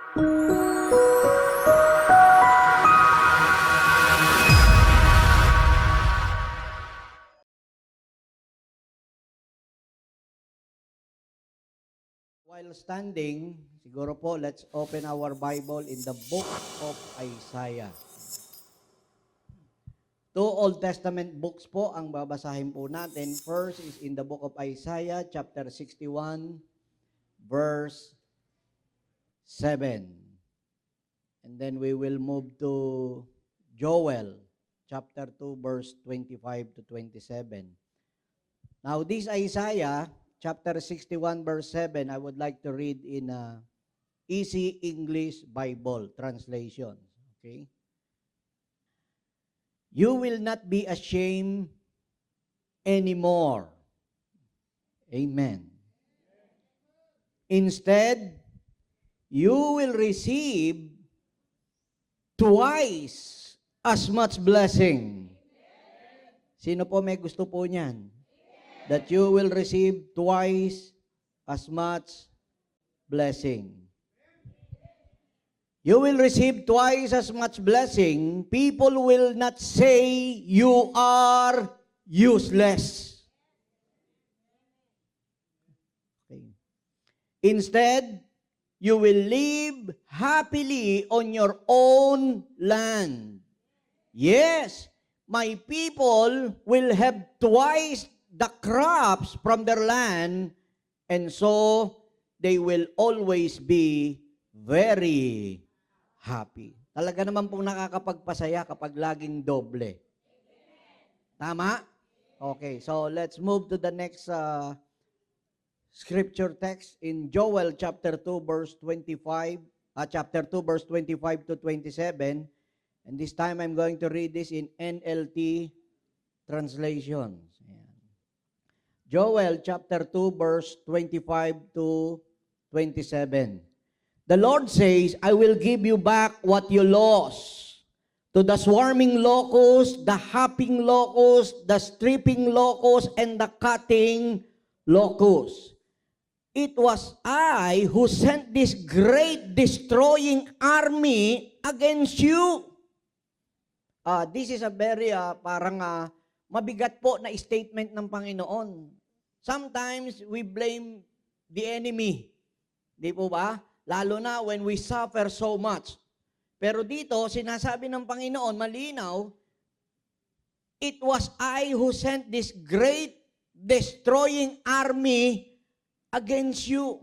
While standing, siguro po, let's open our Bible in the book of Isaiah. Two Old Testament books po ang babasahin po natin. First is in the book of Isaiah, chapter 61, verse 7. And then we will move to Joel, chapter 2, verse 25 to 27. Now, this Isaiah, chapter 61, verse 7, I would like to read in a easy English Bible translation. Okay? You will not be ashamed anymore. Amen. Instead, you will receive twice as much blessing. Sino po may gusto po niyan? That you will receive twice as much blessing. You will receive twice as much blessing. People will not say you are useless. Okay. Instead, you will live happily on your own land. Yes, my people will have twice the crops from their land, and so they will always be very happy. Talaga naman pong nakakapagpasaya kapag laging doble. Tama? Okay, so let's move to the next scripture text in Joel chapter 2 verse 25, chapter 2 verse 25 to 27. And this time I'm going to read this in NLT translation. Joel chapter 2 verse 25 to 27. The Lord says, I will give you back what you lost. To the swarming locust, the hopping locust, the stripping locust, and the cutting locust. It was I who sent this great destroying army against you. This is a very parang mabigat po na statement ng Panginoon. Sometimes we blame the enemy. Di po ba? Lalo na when we suffer so much. Pero dito, sinasabi ng Panginoon, malinaw, it was I who sent this great destroying army against you.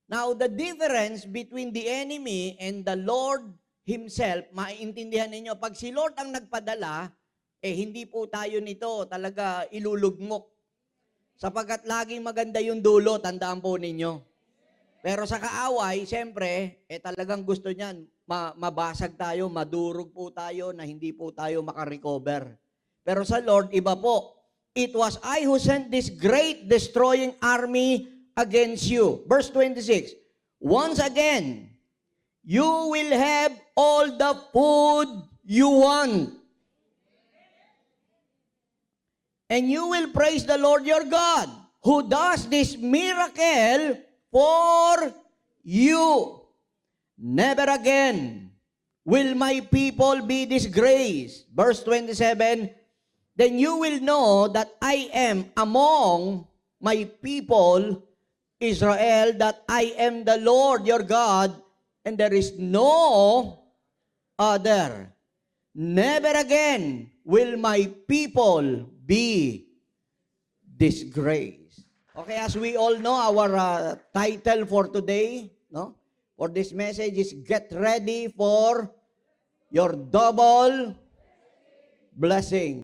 Now, the difference between the enemy and the Lord Himself, maintindihan ninyo, pag si Lord ang nagpadala, hindi po tayo nito talaga ilulugmok. Sapagkat laging maganda yung dulo, tandaan po ninyo. Pero sa kaaway, siyempre, talagang gusto niyan, mabasag tayo, madurog po tayo, na hindi po tayo makarecover. Pero sa Lord, iba po. It was I who sent this great destroying army against you. Verse 26, once again, you will have all the food you want. And you will praise the Lord your God, who does this miracle for you. Never again will my people be disgraced. Verse 27, then you will know that I am among my people, Israel, that I am the Lord your God, and there is no other. Never again will my people be disgraced. Okay, as we all know, our title for today, no, for this message is Get Ready for Your Double Blessing.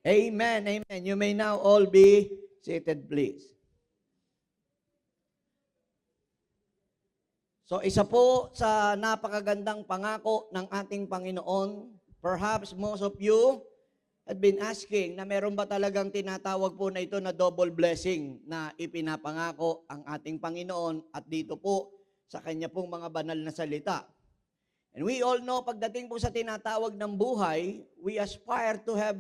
Amen, amen. You may now all be seated, please. So, isa po sa napakagandang pangako ng ating Panginoon. Perhaps most of you had been asking na meron ba talagang tinatawag po na ito na double blessing na ipinapangako ang ating Panginoon at dito po sa kanya pong mga banal na salita. And we all know, pagdating po sa tinatawag ng buhay, we aspire to have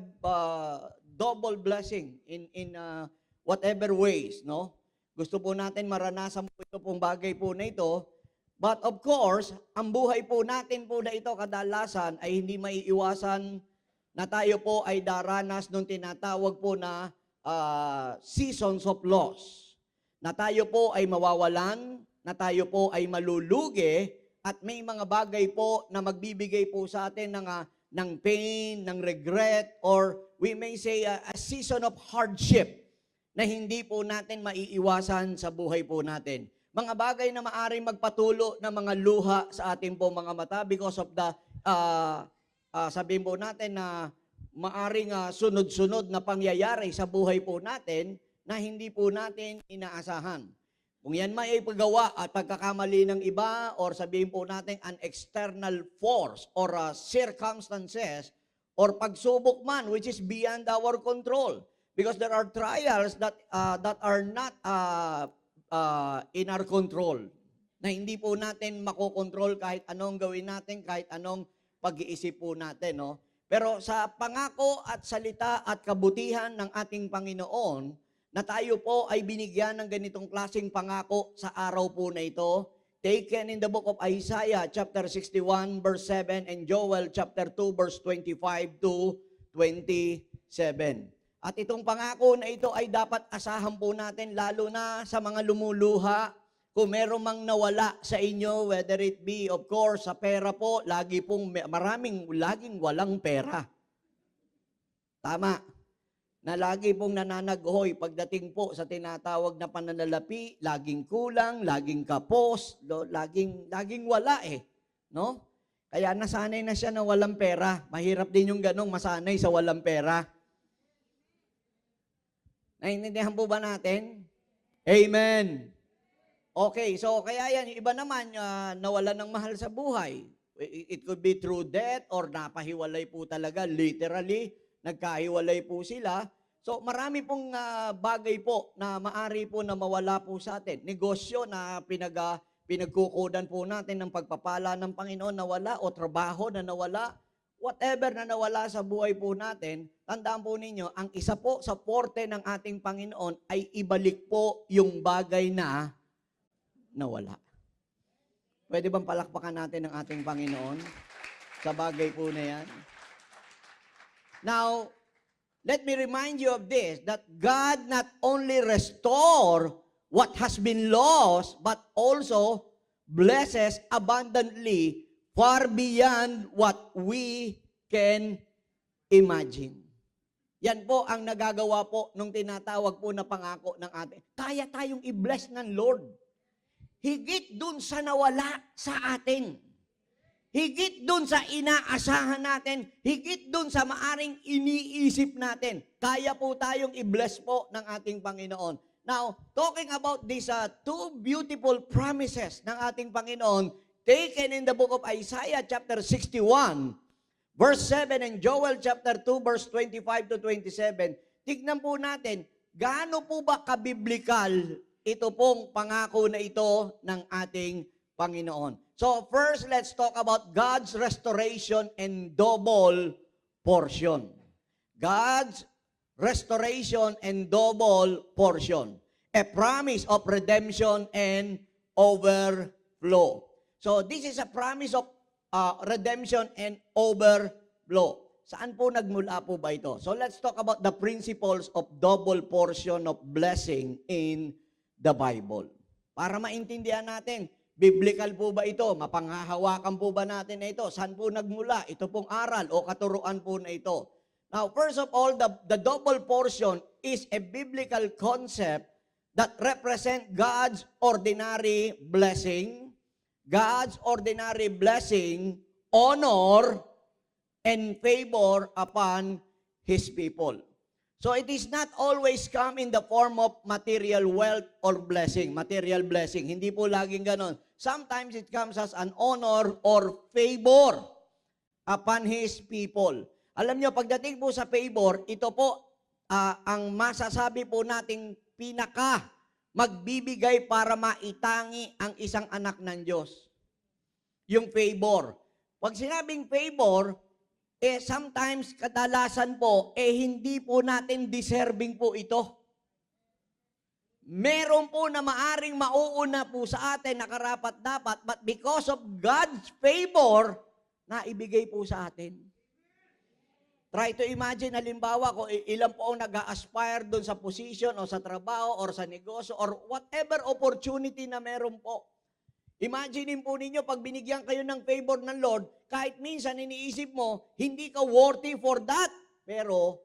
double blessing in whatever ways, no? Gusto po natin maranasan po ito pong bagay po na ito But of course, ang buhay po natin po na ito kadalasan ay hindi maiiwasan na tayo po ay daranas ng tinatawag po na seasons of loss. Na tayo po ay mawawalan, na tayo po ay malulugi, at may mga bagay po na magbibigay po sa atin ng pain, ng regret, or we may say a season of hardship na hindi po natin maiiwasan sa buhay po natin. Mga bagay na maaring magpatulo ng mga luha sa ating po mga mata because of the, sabihin po natin na maaring sunod-sunod na pangyayari sa buhay po natin na hindi po natin inaasahan. Kung yan may ipagawa at pagkakamali ng iba or sabihin po natin an external force or circumstances or pagsubok man which is beyond our control. Because there are trials that are not in our control. Na hindi po natin makokontrol kahit anong gawin natin, kahit anong pag-iisip po natin. No? Pero sa pangako at salita at kabutihan ng ating Panginoon, na tayo po ay binigyan ng ganitong klaseng pangako sa araw po na ito, taken in the book of Isaiah chapter 61 verse 7 and Joel chapter 2 verse 25 to 27. At itong pangako na ito ay dapat asahan po natin lalo na sa mga lumuluha. Kung meron mang nawala sa inyo, whether it be, of course, sa pera po, laging walang pera. Tama. Na lagi pong nananaghoy pagdating po sa tinatawag na pananalapi, laging kulang, laging kapos, laging wala no? Kaya nasanay na siya na walang pera. Mahirap din yung ganong masanay sa walang pera. Naiintindihan po ba natin? Amen. Okay, so kaya yan, iba naman nawalan ng mahal sa buhay. It could be through death or napahiwalay po talaga, literally, nagkahiwalay po sila. So marami pong bagay po na maari po na mawala po sa atin. Negosyo na pinagkukudan po natin ng pagpapala ng Panginoon na wala o trabaho na nawala. Whatever na nawala sa buhay po natin, tandaan po ninyo, ang isa po sa forte ng ating Panginoon ay ibalik po yung bagay na nawala. Pwede bang palakpakan natin ang ating Panginoon sa bagay po na yan? Now, let me remind you of this, that God not only restore what has been lost, but also blesses abundantly far beyond what we can imagine. Yan po ang nagagawa po nung tinatawag po na pangako ng atin. Kaya tayong i-bless ng Lord. Higit dun sa nawala sa atin. Higit dun sa inaasahan natin. Higit dun sa maaring iniisip natin. Kaya po tayong i-bless po ng ating Panginoon. Now, talking about these two beautiful promises ng ating Panginoon, taken in the book of Isaiah chapter 61, verse 7 and Joel chapter 2, verse 25 to 27, tignan po natin, gaano po ba kabiblikal ito pong pangako na ito ng ating Panginoon. So first, let's talk about God's restoration and double portion. God's restoration and double portion. A promise of redemption and overflow. So this is a promise of redemption and overflow. Saan po nagmula po ba ito? So let's talk about the principles of double portion of blessing in the Bible. Para maintindihan natin, biblical po ba ito? Mapanghahawakan po ba natin na ito? Saan po nagmula? Ito pong aral o katuruan po na ito. Now, first of all, the double portion is a biblical concept that represent God's ordinary blessing, honor, and favor upon His people. So it is not always come in the form of material wealth or blessing, material blessing. Hindi po laging ganon. Sometimes it comes as an honor or favor upon His people. Alam nyo, pagdating po sa favor, ito po ang masasabi po nating pinaka magbibigay para maitangi ang isang anak ng Diyos. Yung favor. Pag sinabing favor, sometimes kadalasan po, hindi po natin deserving po ito. meron po na maaring mauuna po sa atin na karapat-dapat, but because of God's favor, na ibigay po sa atin. Try to imagine, halimbawa, kung ilan po ang nag-aspire doon sa position o sa trabaho or sa negosyo or whatever opportunity na meron po. Imagine po ninyo, pag binigyan kayo ng favor ng Lord, kahit minsan iniisip mo, hindi ka worthy for that, pero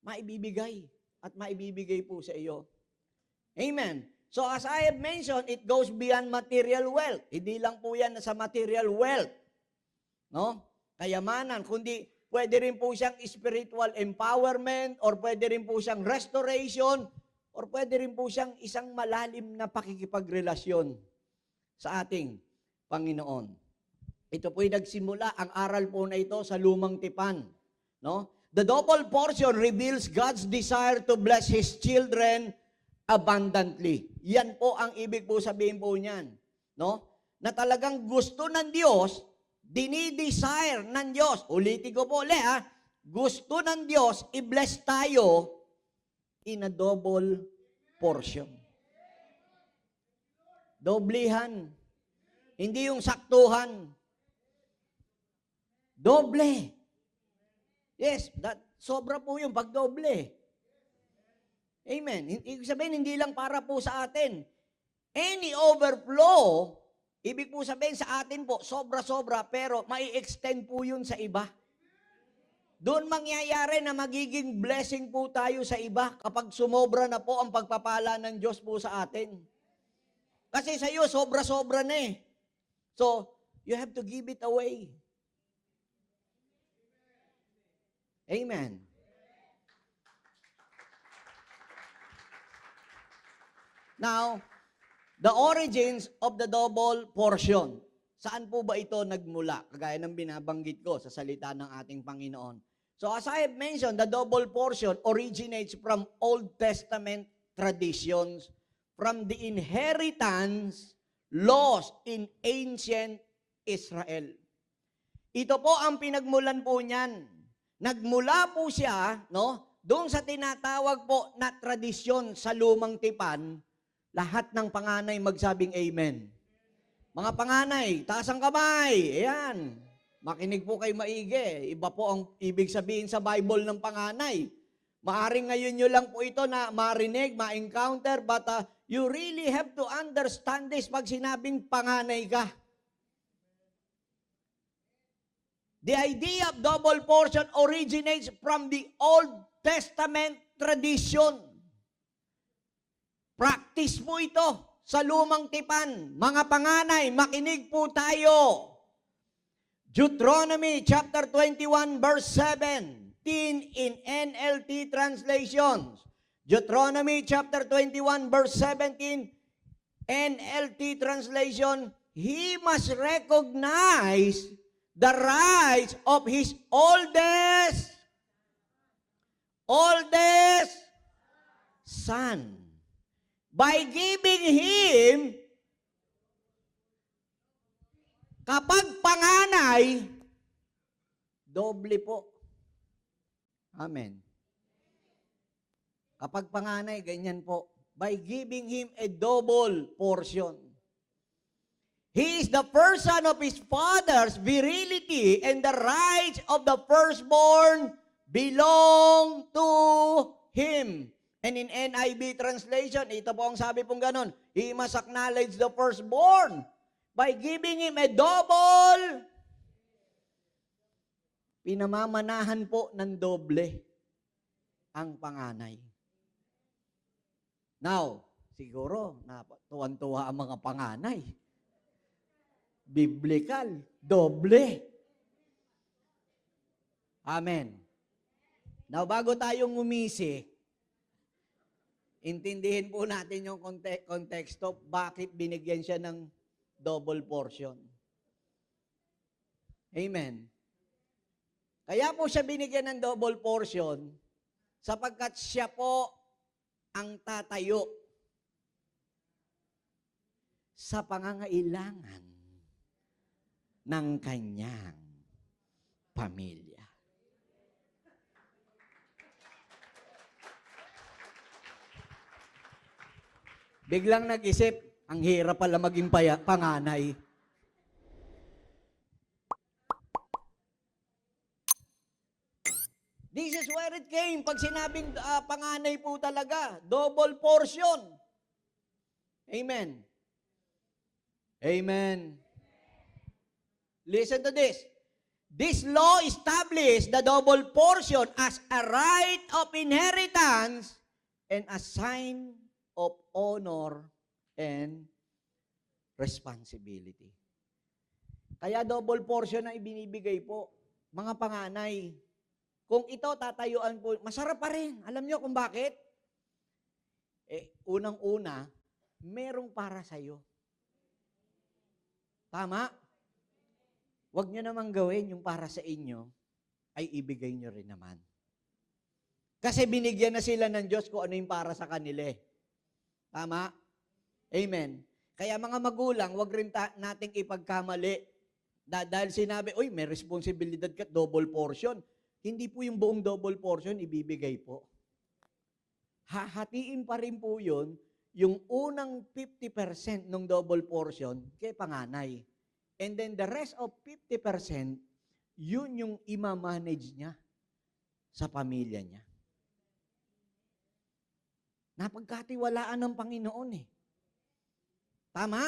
maibibigay at maibibigay po sa iyo. Amen. So as I have mentioned, it goes beyond material wealth. Hindi lang po yan sa material wealth, no? Kayamanan, kundi pwede rin po siyang spiritual empowerment, or pwede rin po siyang restoration, or pwede rin po siyang isang malalim na pakikipagrelasyon sa ating Panginoon. Ito po'y nagsimula, ang aral po na ito sa Lumang Tipan, no? The double portion reveals God's desire to bless His children abundantly. Yan po ang ibig po sabihin po niyan, no? Na talagang gusto ng Diyos, dinidesire ng Diyos. Ulitin ko po ulit, ha? Gusto ng Diyos i-bless tayo in a double portion. Doblehan. Hindi yung saktuhan. Doble. Yes, sobra po yung pagdoble. Amen. Ibig sabihin, hindi lang para po sa atin. Any overflow, ibig po sabihin sa atin po, sobra-sobra, pero mai-extend po yun sa iba. Doon mangyayari na magiging blessing po tayo sa iba kapag sumobra na po ang pagpapala ng Diyos po sa atin. Kasi sa iyo, sobra-sobra na eh. So, you have to give it away. Amen. Now, the origins of the double portion. Saan po ba ito nagmula? Kagaya ng binabanggit ko sa salita ng ating Panginoon. So as I have mentioned, the double portion originates from Old Testament traditions, from the inheritance laws in ancient Israel. Ito po ang pinagmulan po niyan. Nagmula po siya, no, doon sa tinatawag po na tradisyon sa Lumang Tipan. Lahat ng panganay magsabing amen. Mga panganay, taas ang kamay. Ayan. Makinig po kay maigi. Iba po ang ibig sabihin sa Bible ng panganay. Maaring ngayon nyo lang po ito na marinig, ma-encounter, but you really have to understand this pag sinabing panganay ka. The idea of double portion originates from the Old Testament tradition. Practice po ito sa Lumang Tipan. Mga panganay, makinig po tayo. Deuteronomy chapter 21 verse 17 in NLT translations. Deuteronomy chapter 21 verse 17 NLT translation, he must recognize the rights of his oldest son by giving him, kapag panganay, doble po. Amen. Kapag panganay, ganyan po. By giving him a double portion. He is the first son of his father's virility, and the rights of the firstborn belong to him. And in NIV translation, ito po ang sabi pong ganon, he must acknowledge the firstborn by giving him a double. Pinamamanahan po ng doble ang panganay. Now, siguro, tuwan-tuwa ang mga panganay. Biblical, doble. Amen. Now, bago tayong umisi, intindihin po natin yung konteksto, bakit binigyan siya ng double portion. Amen. Kaya po siya binigyan ng double portion sapagkat siya po ang tatayo sa pangangailangan ng kanyang pamilya. Biglang nag-isip, ang hirap pala maging panganay. This is where it came. Pag sinabing panganay po talaga, double portion. Amen. Amen. Listen to this. This law established the double portion as a right of inheritance and a sign of honor and responsibility. Kaya double portion na ibinibigay po, mga panganay. Kung ito tatayuan po, masarap pa rin. Alam niyo kung bakit? Unang-una, merong para sa'yo. Tama? Huwag niyo namang gawin yung para sa inyo, ay ibigay niyo rin naman. Kasi binigyan na sila ng Diyos kung ano yung para sa kanila. Tama? Amen. Kaya mga magulang, huwag rin nating ipagkamali. Dahil sinabi, uy, may responsibilidad ka, double portion. Hindi po yung buong double portion ibibigay po. Hahatiin pa rin po yun, yung unang 50% ng double portion kay panganay. And then the rest of 50%, yun yung ima-manage niya sa pamilya niya. Napagkatiwalaan ng Panginoon eh. Tama?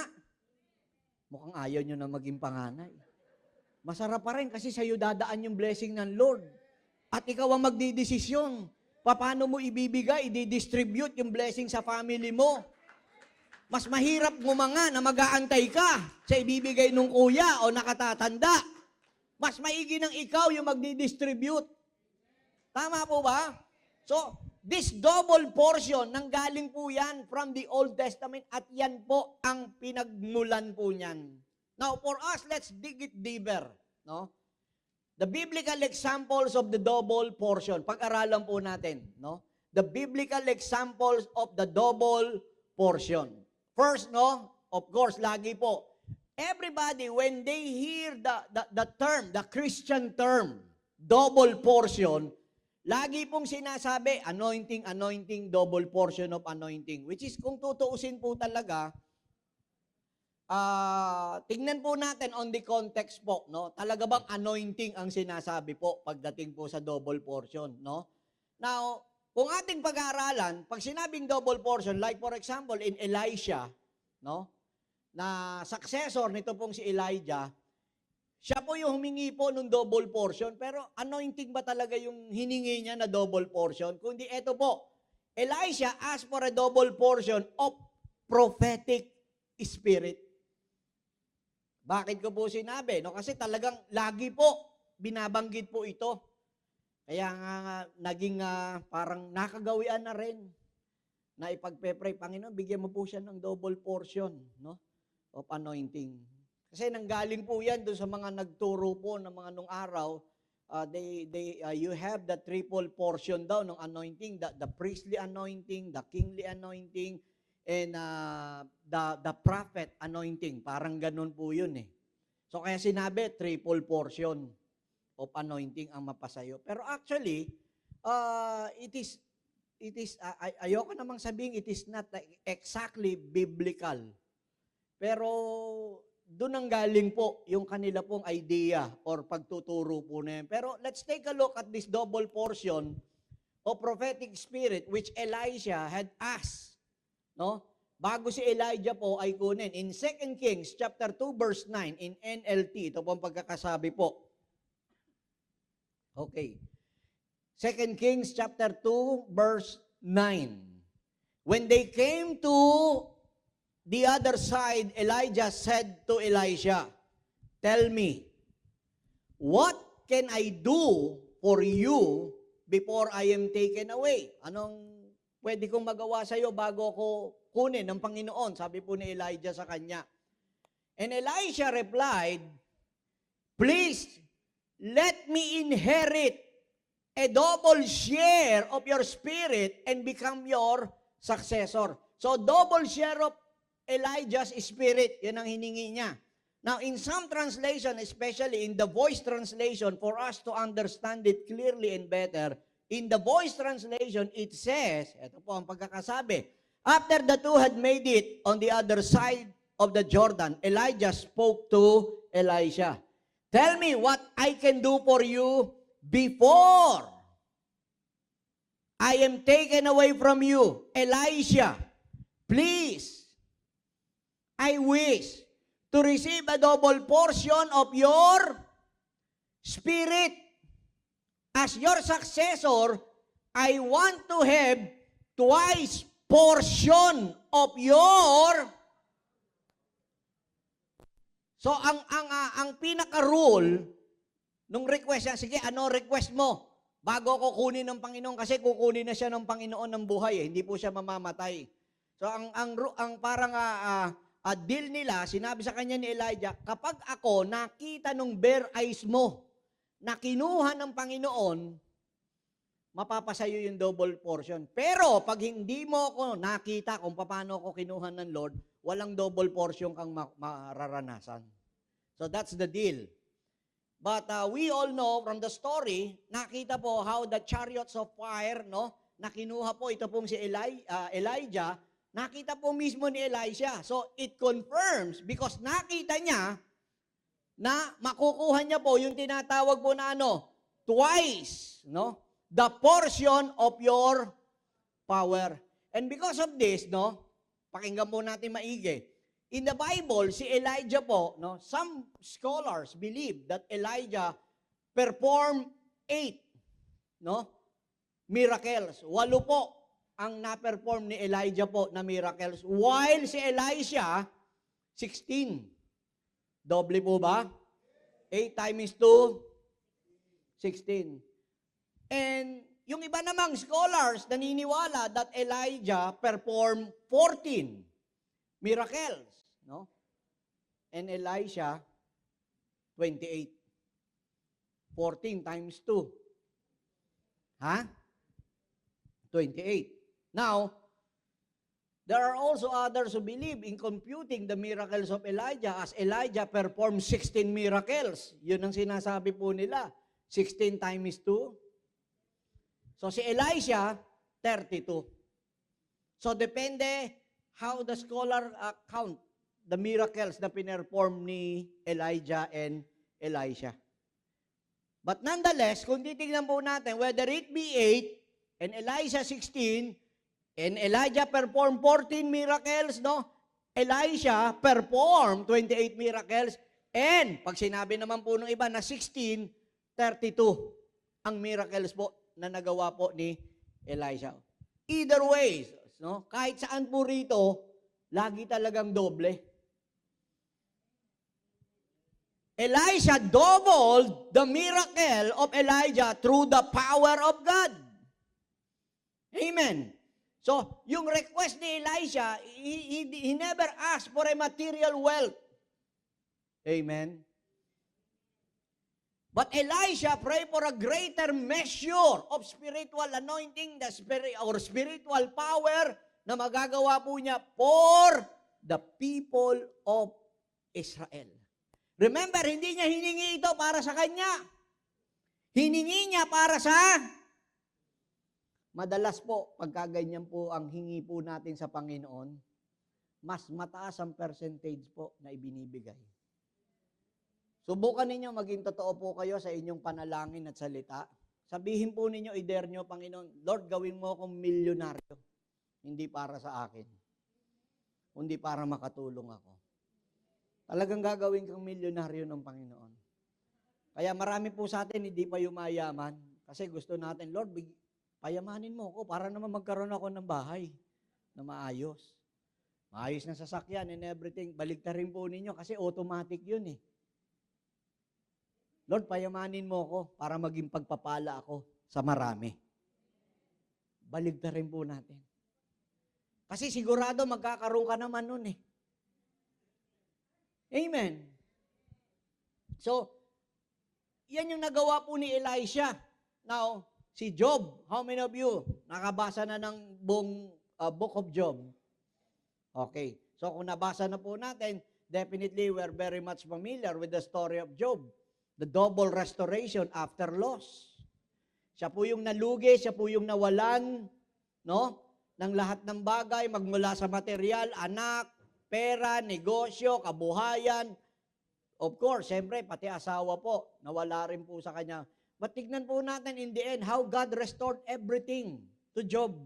Mukhang ayaw nyo na maging panganay. Masarap pa rin kasi sa'yo dadaan yung blessing ng Lord. At ikaw ang magdidesisyon. Paano mo ibibigay, i-distribute yung blessing sa family mo. Mas mahirap ngumanga na mag-aantay ka sa ibibigay ng kuya o nakatatanda. Mas maigi ng ikaw yung magdi-distribute. Tama po ba? So, this double portion, nanggaling po yan from the Old Testament at yan po ang pinagmulan po niyan. Now, for us, let's dig it deeper. No? The biblical examples of the double portion. Pag-aralan po natin. No? The biblical examples of the double portion. First, no, of course, lagi po, everybody, when they hear the term, the Christian term, double portion, lagi pong sinasabi, anointing, anointing, double portion of anointing. Which is, kung tutuusin po talaga, tingnan po natin on the context po, no? Talaga bang anointing ang sinasabi po pagdating po sa double portion, no? Now, kung ating pag-aaralan, pag sinabing double portion, like for example, in Elisha, no? Na successor nito pong si Elijah, siya po yung humingi po ng double portion, pero anointing ba talaga yung hiningi niya na double portion? Kundi ito po, Elisha asked for a double portion of prophetic spirit. Bakit ko po sinabi? No? Kasi talagang lagi po binabanggit po ito. Kaya nga naging parang nakagawian na rin na ipagpe-pray, Panginoon, bigyan mo po siya ng double portion, no, of anointing. Kasi nanggaling po yan doon sa mga nagturo po ng mga nung araw, you have the triple portion daw ng anointing, the priestly anointing, the kingly anointing, and the prophet anointing. Parang ganun po yun eh. So kaya sinabi, triple portion of anointing ang mapasayo. Pero actually, it is ayoko namang sabihin, it is not exactly biblical. Pero doon ang galing po yung kanila pong idea or pagtuturo po na yan. Pero let's take a look at this double portion of prophetic spirit which Elisha had asked. No? Bago si Elijah po ay kunin. In 2 Kings chapter 2 verse 9 in NLT, ito po ang pagkakasabi po. Okay. 2 Kings chapter 2 verse 9. When they came to the other side, Elijah said to Elisha, "Tell me, what can I do for you before I am taken away?" Anong pwede kong magawa sa iyo bago ako kunin ng Panginoon? Sabi po ni Elijah sa kanya. And Elisha replied, "Please, let me inherit a double share of your spirit and become your successor." So, double share of Elijah's spirit, yan ang hiningi niya. Now, in some translation, especially in the Voice translation, for us to understand it clearly and better, in the Voice translation, it says, ito po ang pagkakasabi, After the two had made it on the other side of the Jordan, Elijah spoke to Elisha. Tell me what I can do for you before I am taken away from you. Elisha, please, I wish to receive a double portion of your spirit. As your successor, I want to have twice portion of your. So ang pinaka-rule nung request niya, sige, ano request mo? Bago ko kunin ng Panginoon kasi kukunin na siya ng Panginoon ng buhay, hindi po siya mamamatay. So ang parang deal nila, sinabi sa kanya ni Elijah, kapag ako nakita nung bare eyes mo na kinuha ng Panginoon, mapapasayo yung double portion. Pero pag hindi mo ako nakita kung paano ako kinuha ng Lord, walang double portion kang mararanasan. So that's the deal. But we all know from the story, nakita po how the chariots of fire, no, na kinuha po ito pong si Elijah, nakita po mismo ni Elisha. So it confirms because nakita niya na makukuha niya po yung tinatawag po na twice, no? The portion of your power. And because of this, no, pakinggan po natin maigi. In the Bible, si Elijah po, no, some scholars believe that Elijah performed 8, no, miracles. 8 po ang na-perform ni Elijah po na miracles, while si Elisha, 16. Doble po ba? 8 times 2, 16. And yung iba namang scholars naniniwala that Elijah performed 14 miracles, no? And Elisha, 28. 14 times 2. 28. Now, there are also others who believe in computing the miracles of Elijah as Elijah performed 16 miracles. Yun ang sinasabi po nila. 16 times 2. So si Elisha, 32. So depende how the scholar count the miracles na pinerform ni Elijah and Elisha. But nonetheless, kung titignan po natin, whether it be 8 and Elisha 16, and Elijah performed 14 miracles, no? Elisha performed 28 miracles, and pag sinabi naman po ng iba na 16, 32 ang miracles po na nagawa po ni Elisha. Either way, no? Kahit saan po rito, lagi talagang doble. Elisha doubled the miracle of Elijah through the power of God. Amen. So, yung request ni Elisha, he never asked for a material wealth. Amen. But Elisha prayed for a greater measure of spiritual anointing, spiritual power na magagawa po niya for the people of Israel. Remember, hindi niya hiningi ito para sa kanya. Hiningi niya para sa. Madalas po, pagkaganyan po ang hingi po natin sa Panginoon, mas mataas ang percentage po na ibinibigay. Subukan ninyo, maging totoo po kayo sa inyong panalangin at salita. Sabihin po ninyo, i-dare nyo, Panginoon, Lord, gawin mo akong milyonaryo. Hindi para sa akin. Kundi para makatulong ako. Talagang gagawin kang milyonaryo ng Panginoon. Kaya marami po sa atin, hindi pa yumayaman. Kasi gusto natin, Lord, payamanin mo ako para naman magkaroon ako ng bahay na maayos. Maayos na sasakyan and everything. Baligtarin po ninyo kasi automatic yun eh. Lord, payamanin mo ako para maging pagpapala ako sa marami. Baligtarin po natin. Kasi sigurado magkakaroon ka naman nun eh. Amen. So, yan yung nagawa po ni Elisha. Now, si Job, how many of you nakabasa na ng buong book of Job? Okay. So, kung nabasa na po natin, definitely we're very much familiar with the story of Job. The double restoration after loss. Siya po yung nalugi, siya po yung nawalan, no, ng lahat ng bagay, magmula sa material, anak, pera, negosyo, kabuhayan. Of course, siyempre, pati asawa po, nawala rin po sa kanya. But tignan po natin in the end, how God restored everything to Job.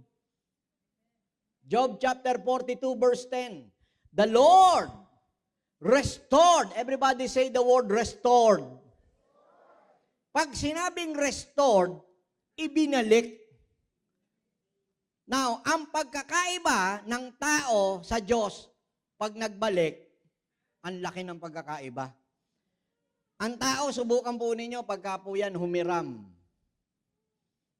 Job chapter 42 verse 10. The Lord restored. Everybody say the word restored. Pag sinabing restored, ibinalik. Now, ang pagkakaiba ng tao sa Diyos, pag nagbalik, ang laki ng pagkakaiba. Ang tao, subukan po ninyo, pagka po yan humiram.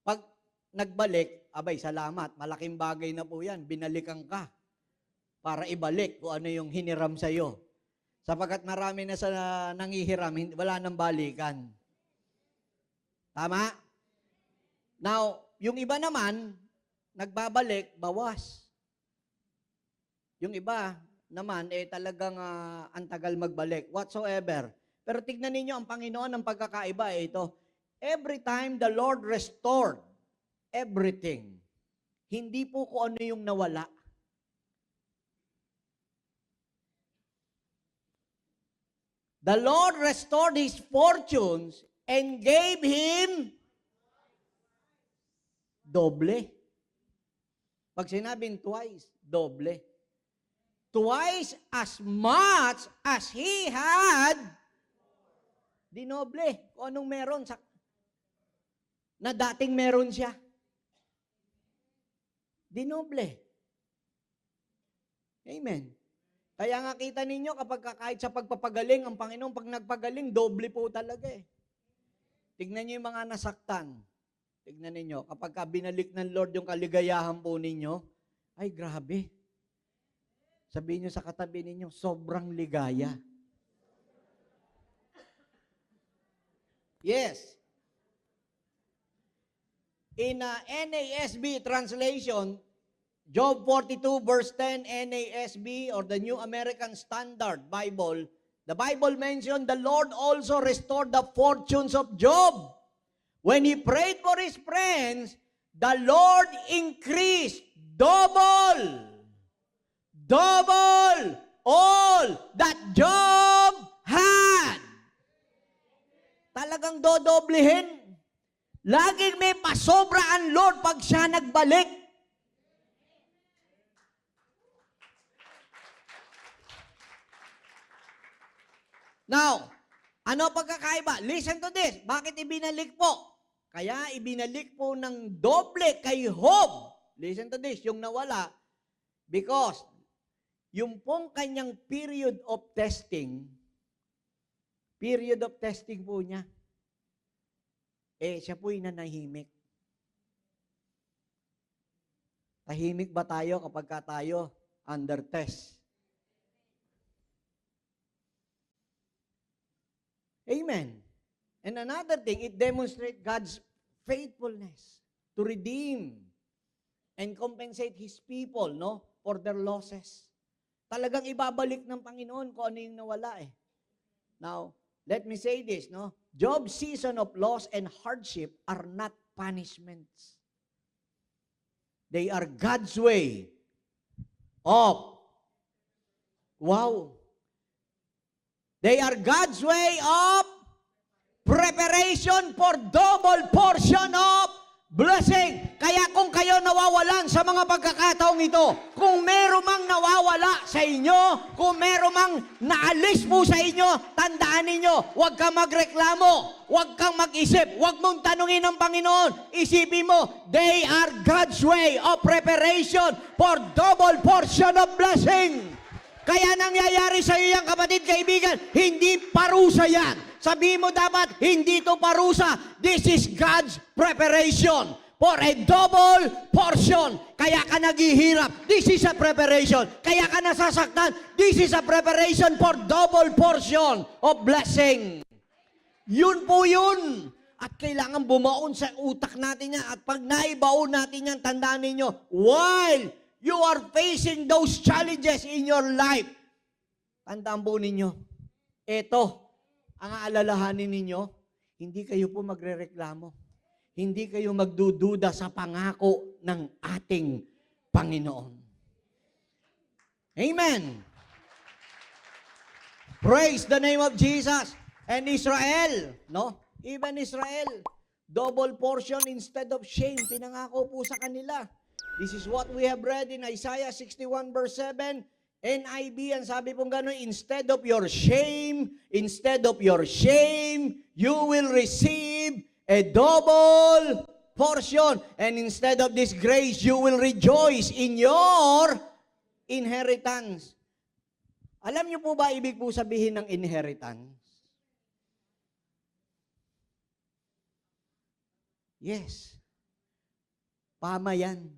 Pag nagbalik, abay, salamat, malaking bagay na po yan, binalikan ka para ibalik kung ano yung hiniram sa iyo. Sapagkat marami na sa nangihiram, wala nang balikan. Tama? Now, yung iba naman, nagbabalik, bawas. Yung iba naman, talagang ang tagal magbalik, whatsoever. Pero tignan ninyo, ang Panginoon ng pagkakaiba ito. Every time the Lord restored everything, hindi po kung ano yung nawala. The Lord restored his fortunes and gave him doble. Pag sinabing twice, doble. Twice as much as he had, dinoble. Kung anong meron na dating meron siya. Dinoble. Amen. Kaya nga kita ninyo, kapag kahit sa pagpapagaling, ang Panginoon, pag nagpagaling, doble po talaga eh. Tignan niyo yung mga nasaktan. Tignan ninyo, kapag binalik ng Lord yung kaligayahan po ninyo, ay grabe. Sabihin niyo sa katabi ninyo, sobrang ligaya. Yes. In NASB translation, Job 42 verse 10 NASB or the New American Standard Bible, the Bible mentioned the Lord also restored the fortunes of Job. When he prayed for his friends, the Lord increased double all that Job had. Talagang dodoblehin. Laging may pasobra ang Lord pag siya nagbalik. Now, ano pagkakaiba? Listen to this. Bakit ibinalik po? Kaya ibinalik po ng doble kay Job. Listen to this, yung nawala. Because, yung pong kanyang period of testing po niya, siya po'y nanahimik. Tahimik ba tayo kapag tayo under test? Amen. And another thing, it demonstrates God's faithfulness to redeem and compensate His people, no, for their losses. Talagang ibabalik ng Panginoon kung ano yung nawala eh. Now, let me say this, no? Job's season of loss and hardship are not punishments. They are God's way of, they are God's way of preparation for double portion of blessing. Kaya kung kayo nawawalan sa mga pagkakataong ito, kung meron mang nawawala sa inyo, kung meron mang naalis po sa inyo, tandaan ninyo, huwag kang magreklamo, huwag kang mag-isip, huwag mong tanungin ng Panginoon. Isipin mo, they are God's way of preparation for double portion of blessing. Kaya nangyayari sa iyo yan, kapatid, kaibigan, hindi parusa yan. Sabihin mo dapat, hindi ito parusa. This is God's preparation for a double portion. Kaya ka naghihirap. This is a preparation. Kaya ka nasasaktan. This is a preparation for double portion of blessing. Yun po yun. At kailangan bumaon sa utak natin yan. At pag naibaon natin yan, tandaan ninyo, while you are facing those challenges in your life, tandaan po ninyo, ito, ang aalalahanin ninyo, hindi kayo po magrereklamo. Hindi kayo magdududa sa pangako ng ating Panginoon. Amen. Praise the name of Jesus. And Israel, no? Even Israel, double portion instead of shame. Pinangako po sa kanila. This is what we have read in Isaiah 61 verse 7. NIV, ang sabi pong gano'n, instead of your shame, you will receive a double portion. And instead of disgrace, you will rejoice in your inheritance. Alam niyo po ba ibig po sabihin ng inheritance? Yes. Pamayan.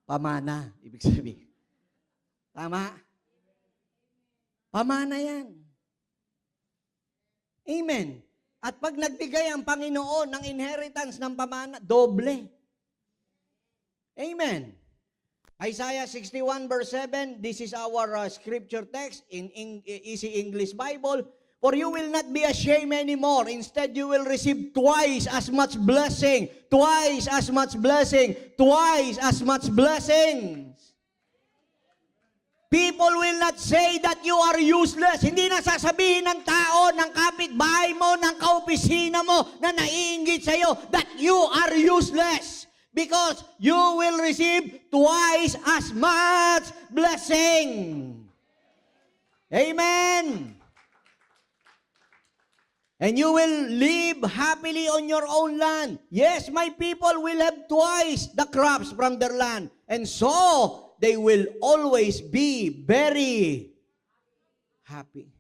Pamana, ibig sabihin. Tama? Pamana yan. Amen. At pag nagbigay ang Panginoon ng inheritance ng pamana, doble. Amen. Isaiah 61 verse 7, this is our scripture text in Easy English Bible. For you will not be ashamed anymore. Instead, you will receive twice as much blessing. Twice as much blessing. Twice as much blessings. People will not say that you are useless. Hindi na sasabihin ng tao, ng kapitbahay mo, ng kaopisina mo na naiinggit sa'yo that you are useless. Because you will receive twice as much blessing. Amen. And you will live happily on your own land. Yes, my people will have twice the crops from their land. And so, they will always be very happy.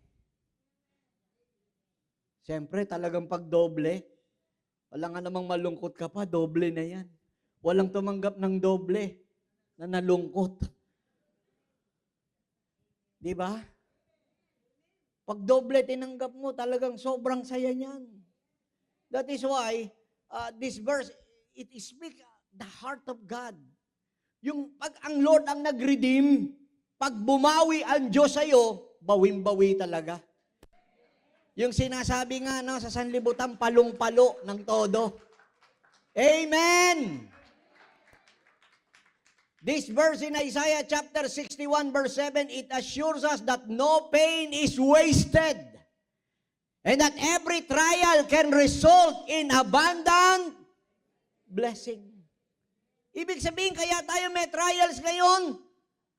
Siyempre, talagang pagdoble. Wala nga namang malungkot ka pa, doble na yan. Walang tumanggap ng doble na nalungkot. Di ba? Pag doble tinanggap mo, talagang sobrang saya niyan. That is why, this verse, it speaks the heart of God. Yung pag ang Lord ang nag-redeem, pag bumawi ang Diyos sa'yo, bawing-bawi talaga. Yung sinasabi nga no, sa sanlibutan, palong-palo ng todo. Amen! This verse in Isaiah chapter 61 verse 7, it assures us that no pain is wasted and that every trial can result in abundant blessing. Ibig sabihin, kaya tayo may trials ngayon,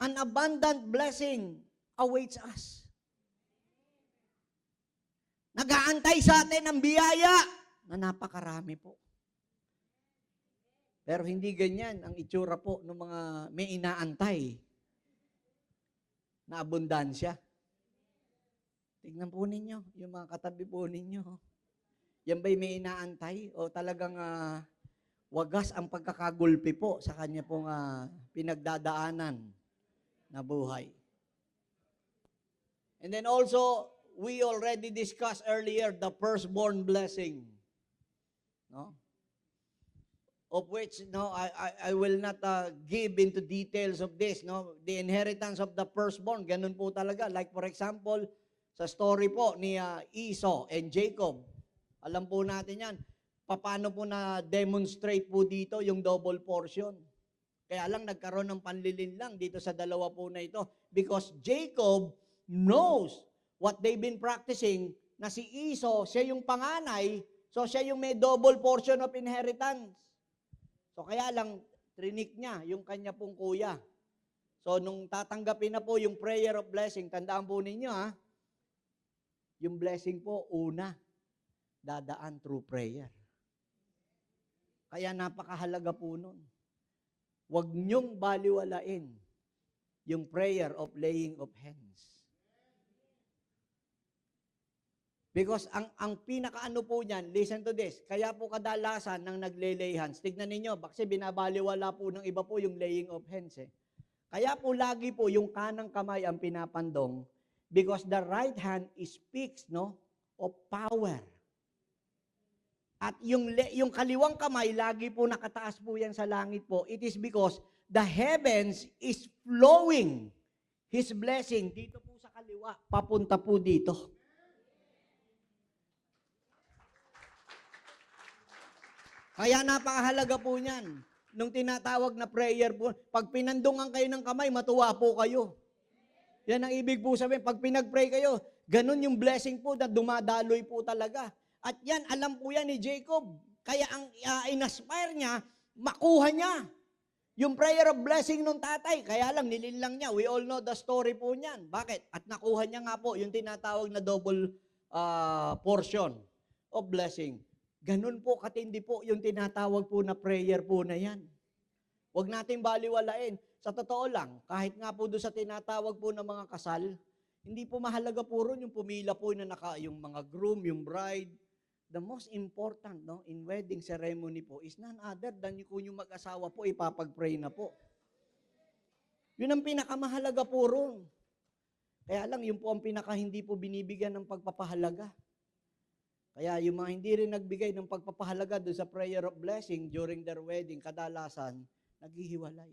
an abundant blessing awaits us. Nag-aantay sa atin ang biyaya na napakarami po. Pero hindi ganyan ang itsura po ng mga may inaantay na abundansya. Tingnan po ninyo, yung mga katabi po ninyo. Yan ba'y may inaantay o talagang wagas ang pagkakagulpi po sa kanya pong pinagdadaanan na buhay. And then also, we already discussed earlier the firstborn blessing. No? Of which, no, I will not give into details of this. No? The inheritance of the firstborn, ganun po talaga. Like for example, sa story po ni Esau and Jacob, alam po natin yan. Paano po na-demonstrate po dito yung double portion? Kaya lang nagkaroon ng panlilinlang dito sa dalawa po na ito. Because Jacob knows what they've been practicing, na si Esau, siya yung panganay, so siya yung may double portion of inheritance. So kaya lang, trinik niya yung kanya pong kuya. So nung tatanggapin na po yung prayer of blessing, tandaan po ninyo yung blessing po, una, dadaan through prayer. Kaya napakahalaga po nun. Huwag niyong baliwalain yung prayer of laying of hands. Because ang pinakaano po niyan, listen to this, kaya po kadalasan ng nagle-lay hands, tignan ninyo, kasi binabaliwala po ng iba po yung laying of hands Kaya po lagi po yung kanang kamay ang pinapandong because the right hand speaks of power. At yung kaliwang kamay, lagi po nakataas po yan sa langit po. It is because the heavens is flowing His blessing dito po sa kaliwa, papunta po dito. Kaya napakahalaga po niyan. Nung tinatawag na prayer po, pag pinandungan kayo ng kamay, matuwa po kayo. Yan ang ibig po sabihin. Pag pinag-pray kayo, ganun yung blessing po na dumadaloy po talaga. At yan, alam po yan ni Jacob. Kaya ang inaspire niya, makuha niya. Yung prayer of blessing nung tatay, kaya lang nilinlang niya. We all know the story po niyan. Bakit? At nakuha niya nga po yung tinatawag na double portion of blessing. Ganun po katindi po yung tinatawag po na prayer po na yan. Huwag natin baliwalain. Sa totoo lang, kahit nga po doon sa tinatawag po ng mga kasal, hindi po mahalaga po ron yung pumila po na yung mga groom, yung bride. The most important in wedding ceremony po is none other than kung yung mag-asawa po, ipapag-pray na po. Yun ang pinakamahalaga po ron. Kaya lang, yun po ang hindi po binibigyan ng pagpapahalaga. Kaya yung mga hindi rin nagbigay ng pagpapahalaga doon sa prayer of blessing during their wedding, kadalasan, naghihiwalay.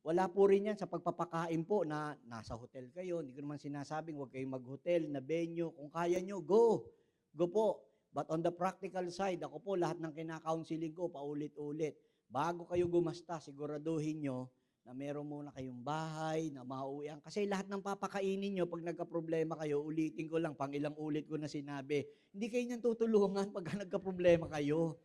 Wala po rin yan sa pagpapakain po na nasa hotel kayo. Hindi ko naman sinasabing huwag kayong mag-hotel na venue. Kung kaya nyo, go. Go po. But on the practical side, ako po lahat ng kinakaunseling ko, paulit-ulit. Bago kayo gumasta, siguraduhin nyo na meron muna kayong bahay, na mauwian. Kasi lahat ng papakainin nyo, pag nagka-problema kayo, ulitin ko lang, pang ilang ulit ko na sinabi, hindi kayo niyan tutulungan pag nagka-problema kayo.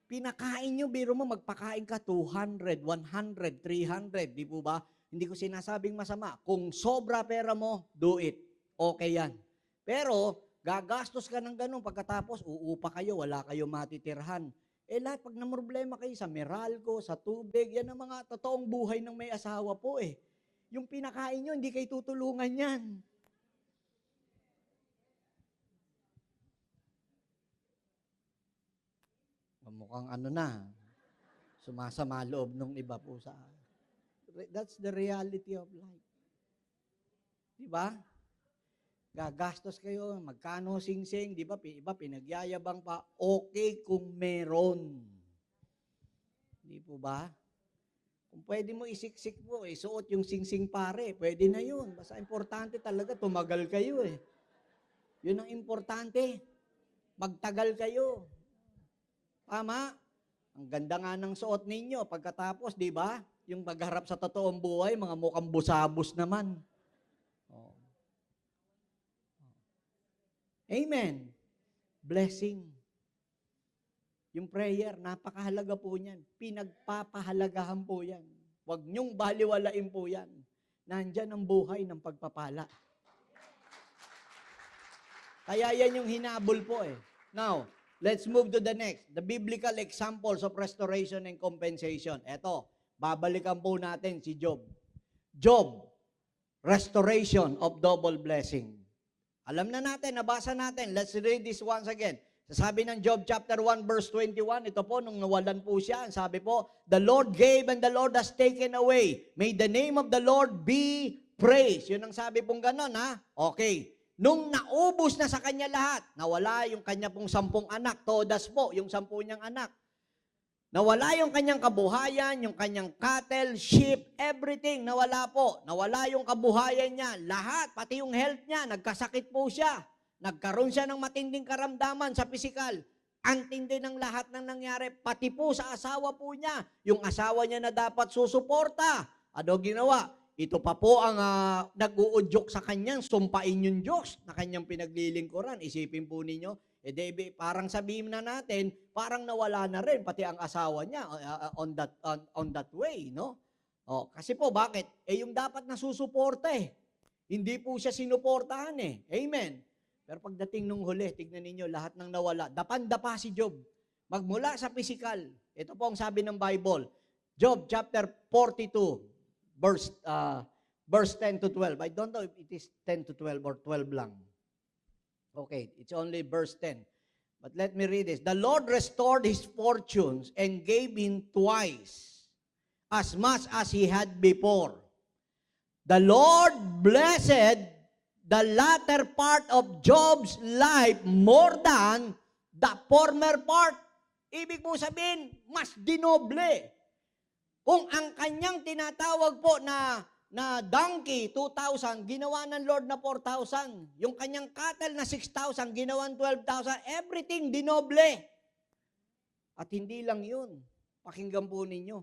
Pinakain nyo, biro mo, magpakain ka 200, 100, 300, di po ba? Hindi ko sinasabing masama. Kung sobra pera mo, do it. Okay yan. Pero, gagastos ka ng ganun, pagkatapos uupa kayo, wala kayo matitirhan. Lahat pag namroblema kayo sa Meralco, sa tubig, yan ang mga totoong buhay ng may asawa po eh. Yung pinakain nyo, hindi kayo tutulungan yan. Mukhang sumasama loob ng iba po sa... That's the reality of life. Diba? Gagastos kayo, magkano sing-sing, di ba? Iba pinagyayabang pa, okay kung meron. Di po ba? Kung pwede mo isiksik po, suot yung sing-sing pare, pwede na yun. Basta importante talaga, tumagal kayo eh. Yun ang importante. Magtagal kayo. Tama? Ang ganda nga ng suot ninyo. Pagkatapos, di ba? Yung magharap sa totoong buhay, mga mukhang busabos naman. Amen. Blessing. Yung prayer, napakahalaga po niyan. Pinagpapahalagahan po yan. Huwag niyong baliwalain po yan. Nandyan ang buhay ng pagpapala. Kaya yan yung hinabol po eh. Now, let's move to the next. The biblical examples of restoration and compensation. Eto, babalikan po natin si Job. Job, restoration of double blessing. Alam na natin, nabasa natin. Let's read this once again. Sabi ng Job chapter 1 verse 21, ito po, nung nawalan po siya, sabi po, the Lord gave and the Lord has taken away. May the name of the Lord be praised. Yun ang sabi pong ganon, ha? Okay. Nung naubos na sa kanya lahat, nawala yung kanya pong 10 anak, todas po, yung 10 niyang anak. Nawala yung kanyang kabuhayan, yung kanyang cattle, sheep, everything, nawala po. Nawala yung kabuhayan niya, lahat, pati yung health niya, nagkasakit po siya. Nagkaroon siya ng matinding karamdaman sa pisikal. Ang tindi ng lahat ng nangyari, pati po sa asawa po niya. Yung asawa niya na dapat susuporta. Ano ginawa? Ito pa po ang nag-uudyok sa kanyang, sumpain yung Diyos na kanyang pinaglilingkuran. Isipin po ninyo, parang sabihin na natin, parang nawala na rin pati ang asawa niya on that way, no? Kasi po bakit? Yung dapat nasusuporta hindi po siya sinuportahan Amen. Pero pagdating nung huli, tignan ninyo lahat ng nawala. Dapan-dapa si Job. Magmula sa physical. Ito po ang sabi ng Bible. Job chapter 42 verse 10 to 12. I don't know if it is 10 to 12 or 12 lang. Okay, it's only verse 10. But let me read this. The Lord restored his fortunes and gave him twice as much as he had before. The Lord blessed the latter part of Job's life more than the former part. Ibig po sabihin, mas dinoble. Kung ang kanyang tinatawag po na donkey, 2,000, ginawa ng Lord na 4,000. Yung kanyang cattle na 6,000, ginawa ng 12,000. Everything dinoble. At hindi lang yun. Pakinggan po ninyo.